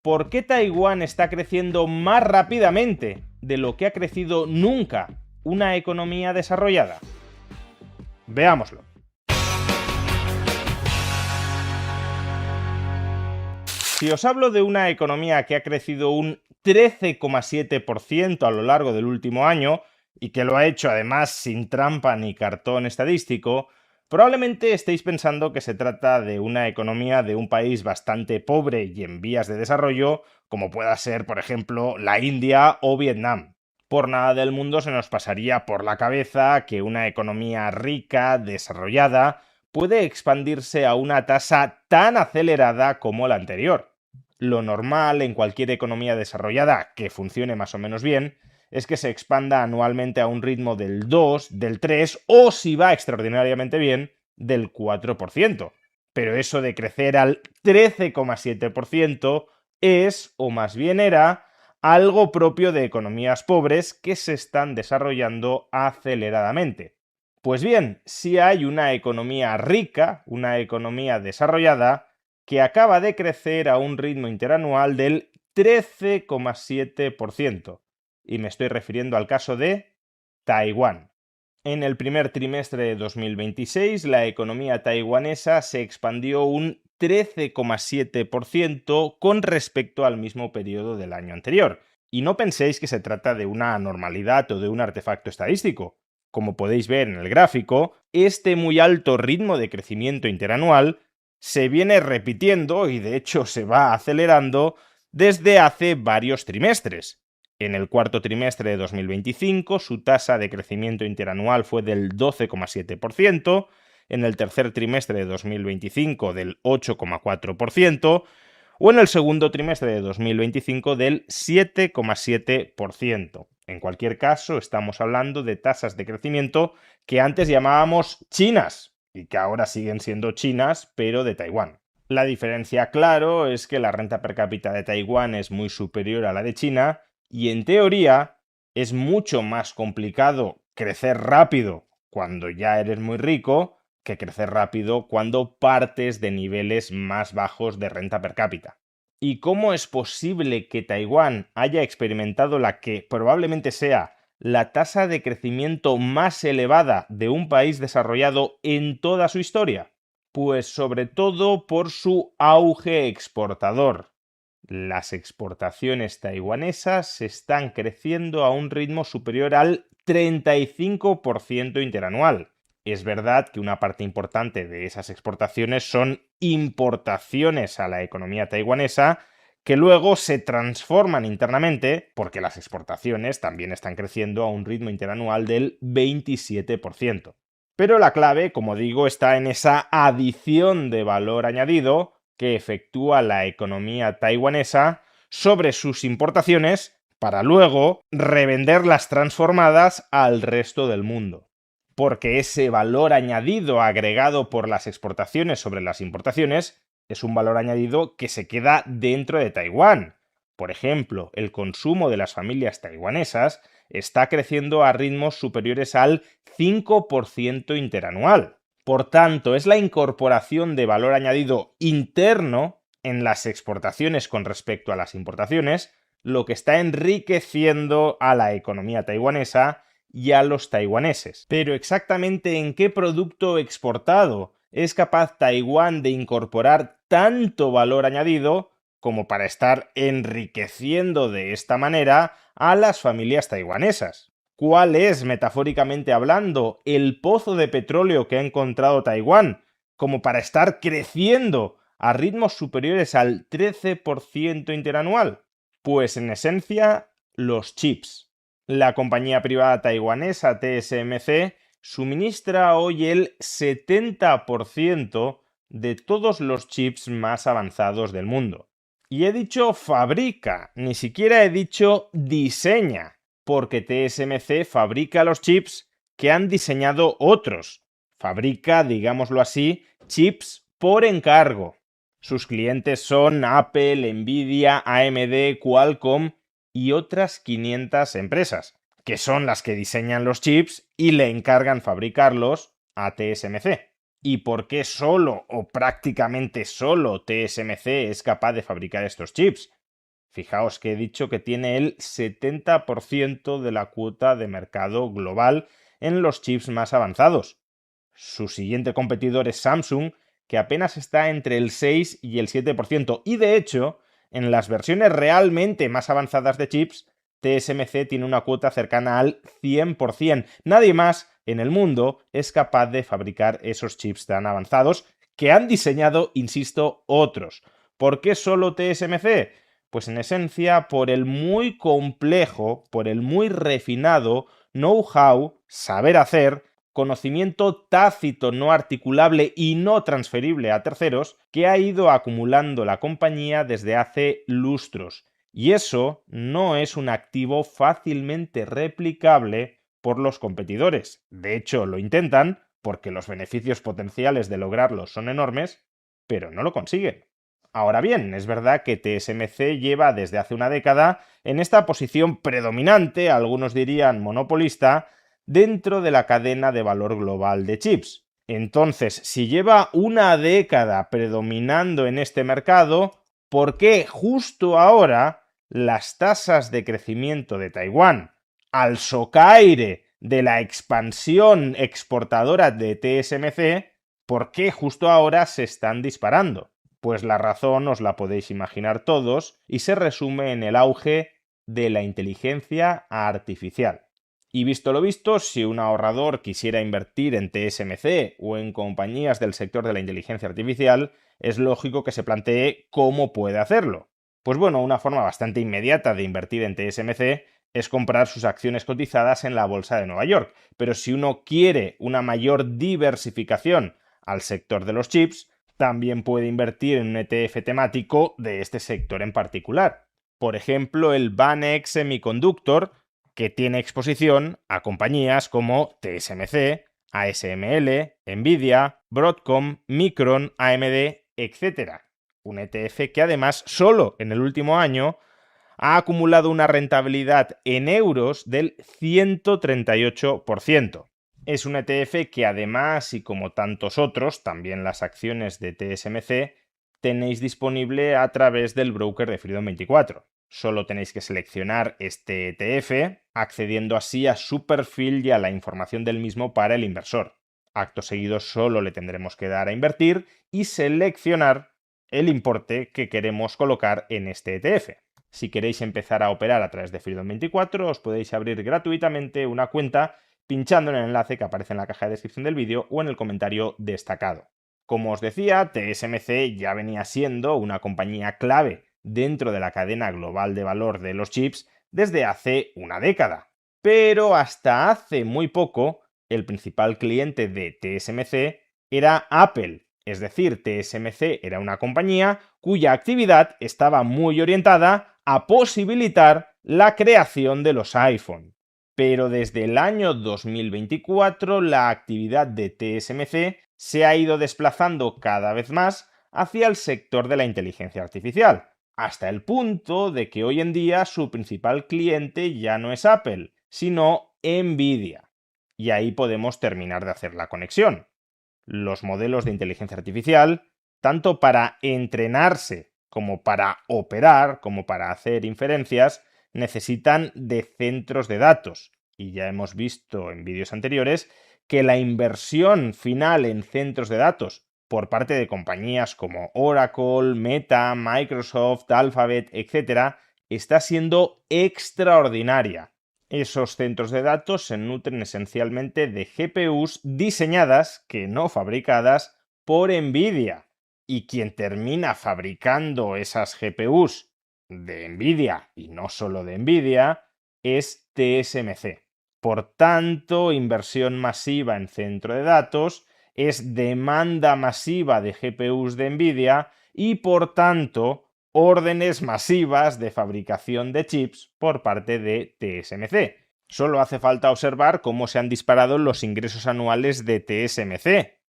¿Por qué Taiwán está creciendo más rápidamente de lo que ha crecido nunca una economía desarrollada? Veámoslo. Si os hablo de una economía que ha crecido un 13,7% a lo largo del último año, y que lo ha hecho además sin trampa ni cartón estadístico, probablemente estéis pensando que se trata de una economía de un país bastante pobre y en vías de desarrollo, como pueda ser, por ejemplo, la India o Vietnam. Por nada del mundo se nos pasaría por la cabeza que una economía rica, desarrollada, puede expandirse a una tasa tan acelerada como la anterior. Lo normal en cualquier economía desarrollada que funcione más o menos bien es que se expanda anualmente a un ritmo del 2, del 3 o, si va extraordinariamente bien, del 4%. Pero eso de crecer al 13,7% es, o más bien era, algo propio de economías pobres que se están desarrollando aceleradamente. Pues bien, si hay una economía rica, una economía desarrollada, que acaba de crecer a un ritmo interanual del 13,7%. Y me estoy refiriendo al caso de Taiwán. En el primer trimestre de 2026, la economía taiwanesa se expandió un 13,7% con respecto al mismo periodo del año anterior. Y no penséis que se trata de una anormalidad o de un artefacto estadístico. Como podéis ver en el gráfico, este muy alto ritmo de crecimiento interanual se viene repitiendo y de hecho se va acelerando desde hace varios trimestres. En el cuarto trimestre de 2025, su tasa de crecimiento interanual fue del 12,7%, en el tercer trimestre de 2025 del 8,4%, o en el segundo trimestre de 2025 del 7,7%. En cualquier caso, estamos hablando de tasas de crecimiento que antes llamábamos chinas y que ahora siguen siendo chinas, pero de Taiwán. La diferencia, claro, es que la renta per cápita de Taiwán es muy superior a la de China y, en teoría, es mucho más complicado crecer rápido cuando ya eres muy rico que crecer rápido cuando partes de niveles más bajos de renta per cápita. ¿Y cómo es posible que Taiwán haya experimentado la que probablemente sea la tasa de crecimiento más elevada de un país desarrollado en toda su historia? Pues sobre todo por su auge exportador. Las exportaciones taiwanesas están creciendo a un ritmo superior al 35% interanual. Es verdad que una parte importante de esas exportaciones son importaciones a la economía taiwanesa que luego se transforman internamente porque las exportaciones también están creciendo a un ritmo interanual del 27%. Pero la clave, como digo, está en esa adición de valor añadido que efectúa la economía taiwanesa sobre sus importaciones para luego revenderlas transformadas al resto del mundo. Porque ese valor añadido agregado por las exportaciones sobre las importaciones es un valor añadido que se queda dentro de Taiwán. Por ejemplo, el consumo de las familias taiwanesas está creciendo a ritmos superiores al 5% interanual. Por tanto, es la incorporación de valor añadido interno en las exportaciones con respecto a las importaciones lo que está enriqueciendo a la economía taiwanesa y a los taiwaneses. Pero exactamente en qué producto exportado es capaz Taiwán de incorporar tanto valor añadido como para estar enriqueciendo de esta manera a las familias taiwanesas. ¿Cuál es, metafóricamente hablando, el pozo de petróleo que ha encontrado Taiwán como para estar creciendo a ritmos superiores al 13% interanual? Pues en esencia, los chips. La compañía privada taiwanesa TSMC suministra hoy el 70% de todos los chips más avanzados del mundo. Y he dicho fabrica, ni siquiera he dicho diseña, porque TSMC fabrica los chips que han diseñado otros. Fabrica, digámoslo así, chips por encargo. Sus clientes son Apple, Nvidia, AMD, Qualcomm y otras 500 empresas, que son las que diseñan los chips y le encargan fabricarlos a TSMC. ¿Y por qué solo o prácticamente solo TSMC es capaz de fabricar estos chips? Fijaos que he dicho que tiene el 70% de la cuota de mercado global en los chips más avanzados. Su siguiente competidor es Samsung, que apenas está entre el 6 y el 7%. Y de hecho, en las versiones realmente más avanzadas de chips, TSMC tiene una cuota cercana al 100%. Nadie más en el mundo es capaz de fabricar esos chips tan avanzados que han diseñado, insisto, otros. ¿Por qué solo TSMC? Pues en esencia por el muy complejo, por el muy refinado know-how, saber hacer, conocimiento tácito no articulable y no transferible a terceros que ha ido acumulando la compañía desde hace lustros. Y eso no es un activo fácilmente replicable por los competidores. De hecho, lo intentan porque los beneficios potenciales de lograrlo son enormes, pero no lo consiguen. Ahora bien, es verdad que TSMC lleva desde hace una década en esta posición predominante, algunos dirían monopolista, dentro de la cadena de valor global de chips. Entonces, si lleva una década predominando en este mercado, ¿por qué justo ahora las tasas de crecimiento de Taiwán, al socaire de la expansión exportadora de TSMC, por qué justo ahora se están disparando? Pues la razón os la podéis imaginar todos y se resume en el auge de la inteligencia artificial. Y visto lo visto, si un ahorrador quisiera invertir en TSMC o en compañías del sector de la inteligencia artificial, es lógico que se plantee cómo puede hacerlo. Pues bueno, una forma bastante inmediata de invertir en TSMC es comprar sus acciones cotizadas en la bolsa de Nueva York. Pero si uno quiere una mayor diversificación al sector de los chips, también puede invertir en un ETF temático de este sector en particular. Por ejemplo, el Banex Semiconductor, que tiene exposición a compañías como TSMC, ASML, Nvidia, Broadcom, Micron, AMD, etc. Un ETF que además solo en el último año ha acumulado una rentabilidad en euros del 138%. Es un ETF que además, y como tantos otros, también las acciones de TSMC, tenéis disponible a través del broker de Freedom24. Solo tenéis que seleccionar este ETF, accediendo así a su perfil y a la información del mismo para el inversor. Acto seguido solo le tendremos que dar a invertir y seleccionar el importe que queremos colocar en este ETF. Si queréis empezar a operar a través de Freedom24, os podéis abrir gratuitamente una cuenta pinchando en el enlace que aparece en la caja de descripción del vídeo o en el comentario destacado. Como os decía, TSMC ya venía siendo una compañía clave dentro de la cadena global de valor de los chips desde hace una década. Pero hasta hace muy poco, el principal cliente de TSMC era Apple. Es decir, TSMC era una compañía cuya actividad estaba muy orientada a posibilitar la creación de los iPhone. Pero desde el año 2024 la actividad de TSMC se ha ido desplazando cada vez más hacia el sector de la inteligencia artificial, hasta el punto de que hoy en día su principal cliente ya no es Apple, sino Nvidia. Y ahí podemos terminar de hacer la conexión. Los modelos de inteligencia artificial, tanto para entrenarse como para operar, como para hacer inferencias, necesitan de centros de datos. Y ya hemos visto en vídeos anteriores que la inversión final en centros de datos por parte de compañías como Oracle, Meta, Microsoft, Alphabet, etc., está siendo extraordinaria. Esos centros de datos se nutren esencialmente de GPUs diseñadas, que no fabricadas, por Nvidia. Y quien termina fabricando esas GPUs de Nvidia, y no solo de Nvidia, es TSMC. Por tanto, inversión masiva en centro de datos es demanda masiva de GPUs de Nvidia y, por tanto, órdenes masivas de fabricación de chips por parte de TSMC. Solo hace falta observar cómo se han disparado los ingresos anuales de TSMC.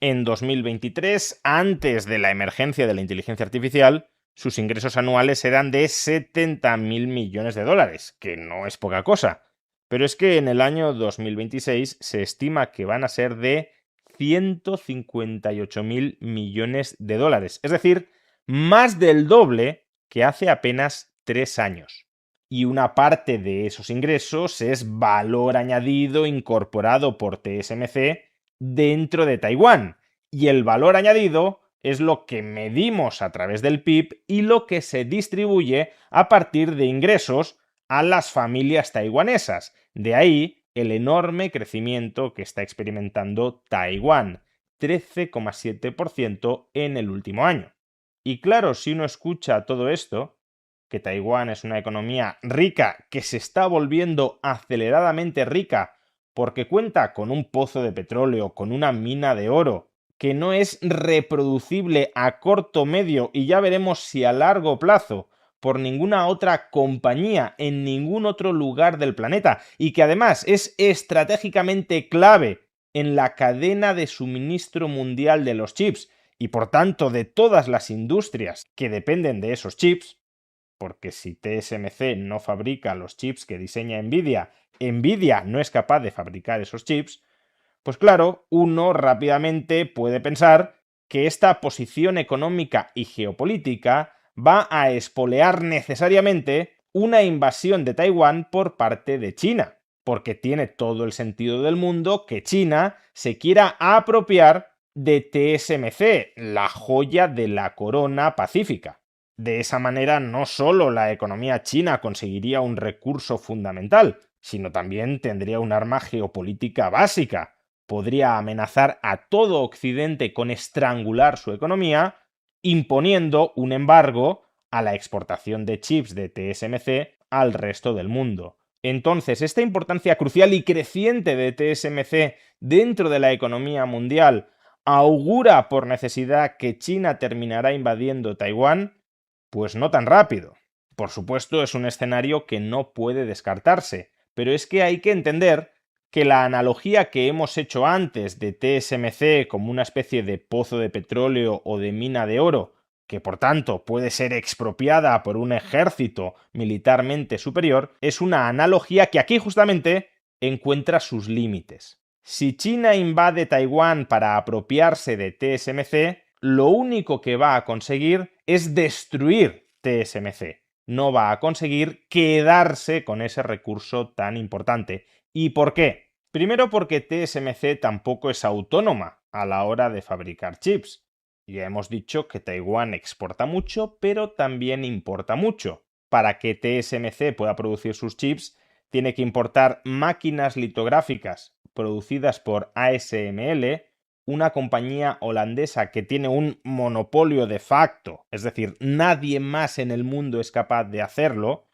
En 2023, antes de la emergencia de la inteligencia artificial, sus ingresos anuales eran de 70.000 millones de dólares, que no es poca cosa. Pero es que en el año 2026 se estima que van a ser de 158.000 millones de dólares. Es decir, más del doble que hace apenas 3 años. Y una parte de esos ingresos es valor añadido incorporado por TSMC dentro de Taiwán. Y el valor añadido es lo que medimos a través del PIB y lo que se distribuye a partir de ingresos a las familias taiwanesas. De ahí el enorme crecimiento que está experimentando Taiwán, 13,7% en el último año. Y claro, si uno escucha todo esto, que Taiwán es una economía rica que se está volviendo aceleradamente rica porque cuenta con un pozo de petróleo, con una mina de oro, que no es reproducible a corto, medio y ya veremos si a largo plazo por ninguna otra compañía en ningún otro lugar del planeta y que además es estratégicamente clave en la cadena de suministro mundial de los chips y por tanto de todas las industrias que dependen de esos chips, porque si TSMC no fabrica los chips que diseña Nvidia, Nvidia no es capaz de fabricar esos chips, pues claro, uno rápidamente puede pensar que esta posición económica y geopolítica va a espolear necesariamente una invasión de Taiwán por parte de China, porque tiene todo el sentido del mundo que China se quiera apropiar de TSMC, la joya de la corona pacífica. De esa manera, no solo la economía china conseguiría un recurso fundamental, sino también tendría un arma geopolítica básica. Podría amenazar a todo Occidente con estrangular su economía, imponiendo un embargo a la exportación de chips de TSMC al resto del mundo. Entonces, esta importancia crucial y creciente de TSMC dentro de la economía mundial augura por necesidad que China terminará invadiendo Taiwán. Pues no tan rápido. Por supuesto, es un escenario que no puede descartarse, pero es que hay que entender que la analogía que hemos hecho antes de TSMC como una especie de pozo de petróleo o de mina de oro, que por tanto puede ser expropiada por un ejército militarmente superior, es una analogía que aquí justamente encuentra sus límites. Si China invade Taiwán para apropiarse de TSMC, lo único que va a conseguir es destruir TSMC. No va a conseguir quedarse con ese recurso tan importante. ¿Y por qué? Primero porque TSMC tampoco es autónoma a la hora de fabricar chips. Ya hemos dicho que Taiwán exporta mucho, pero también importa mucho. Para que TSMC pueda producir sus chips, tiene que importar máquinas litográficas producidas por ASML, una compañía holandesa que tiene un monopolio de facto, es decir, nadie más en el mundo es capaz de hacerlo,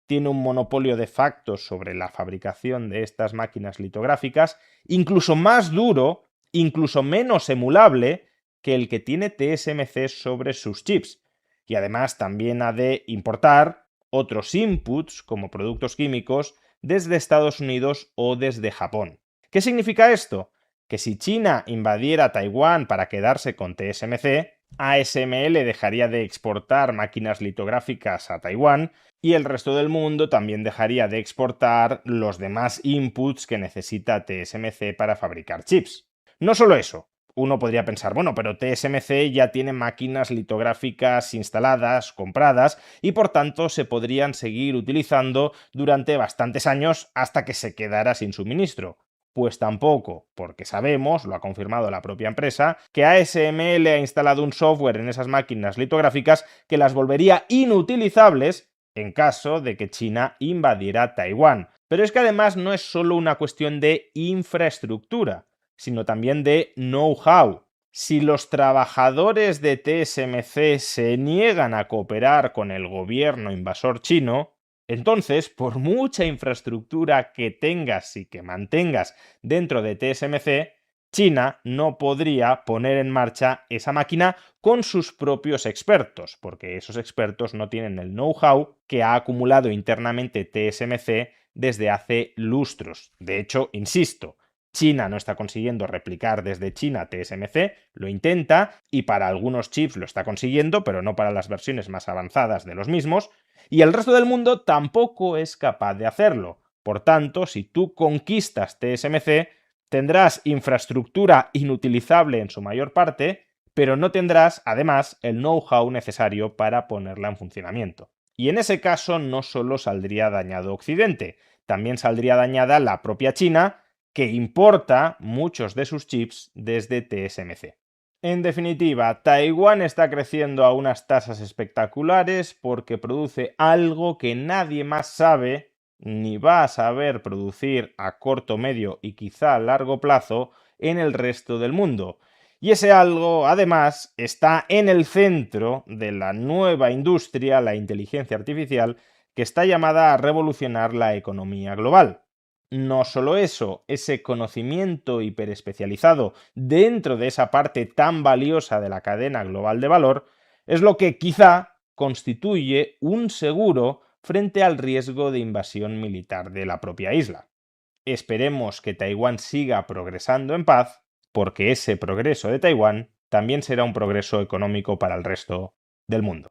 tiene un monopolio de facto sobre la fabricación de estas máquinas litográficas, incluso más duro, incluso menos emulable que el que tiene TSMC sobre sus chips. Y además también ha de importar otros inputs, como productos químicos, desde Estados Unidos o desde Japón. ¿Qué significa esto? Que si China invadiera Taiwán para quedarse con TSMC, ASML dejaría de exportar máquinas litográficas a Taiwán y el resto del mundo también dejaría de exportar los demás inputs que necesita TSMC para fabricar chips. No solo eso, uno podría pensar, bueno, pero TSMC ya tiene máquinas litográficas instaladas, compradas, y por tanto se podrían seguir utilizando durante bastantes años hasta que se quedara sin suministro. Pues tampoco, porque sabemos, lo ha confirmado la propia empresa, que ASML ha instalado un software en esas máquinas litográficas que las volvería inutilizables en caso de que China invadiera Taiwán. Pero es que además no es solo una cuestión de infraestructura, sino también de know-how. Si los trabajadores de TSMC se niegan a cooperar con el gobierno invasor chino, entonces, por mucha infraestructura que tengas y que mantengas dentro de TSMC, China no podría poner en marcha esa máquina con sus propios expertos, porque esos expertos no tienen el know-how que ha acumulado internamente TSMC desde hace lustros. De hecho, insisto, China no está consiguiendo replicar desde China TSMC, lo intenta y para algunos chips lo está consiguiendo, pero no para las versiones más avanzadas de los mismos, y el resto del mundo tampoco es capaz de hacerlo. Por tanto, si tú conquistas TSMC, tendrás infraestructura inutilizable en su mayor parte, pero no tendrás, además, el know-how necesario para ponerla en funcionamiento. Y en ese caso no solo saldría dañado Occidente, también saldría dañada la propia China, que importa muchos de sus chips desde TSMC. En definitiva, Taiwán está creciendo a unas tasas espectaculares porque produce algo que nadie más sabe ni va a saber producir a corto, medio y quizá a largo plazo en el resto del mundo. Y ese algo, además, está en el centro de la nueva industria, la inteligencia artificial, que está llamada a revolucionar la economía global. No solo eso, ese conocimiento hiperespecializado dentro de esa parte tan valiosa de la cadena global de valor es lo que quizá constituye un seguro frente al riesgo de invasión militar de la propia isla. Esperemos que Taiwán siga progresando en paz, porque ese progreso de Taiwán también será un progreso económico para el resto del mundo.